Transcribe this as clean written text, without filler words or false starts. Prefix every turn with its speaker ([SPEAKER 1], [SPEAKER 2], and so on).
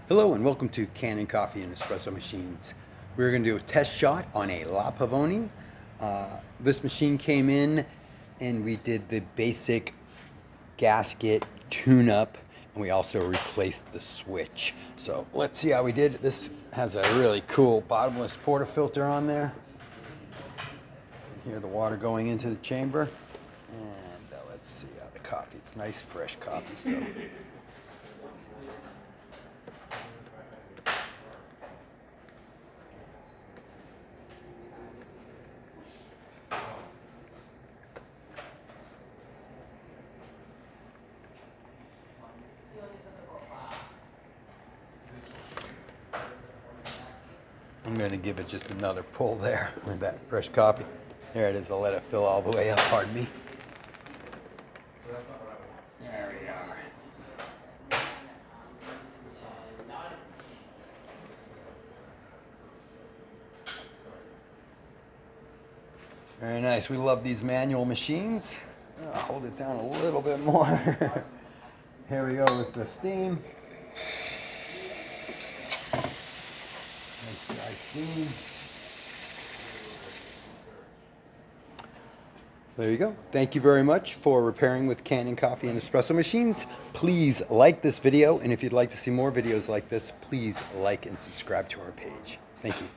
[SPEAKER 1] Hello and welcome to Kanen Coffee and Espresso Machines. We're going to do a test shot on a La Pavoni. This machine came in and we did the basic gasket tune-up and we also replaced the switch. So let's see how we did. This has a really cool bottomless portafilter on there. You can hear the water going into the chamber. And let's see how the coffee, it's nice fresh coffee. So. I'm going to give it just another pull there with that fresh coffee. There it is. I'll let it fill all the way up. Pardon me. There we are. Very nice. We love these manual machines. I'll hold it down a little bit more. Here we go with the steam. Nice dry steam. There you go. Thank you very much for repairing with Kanen Coffee and Espresso Machines. Please like this video, and if you'd like to see more videos like this, please like and subscribe to our page. Thank you.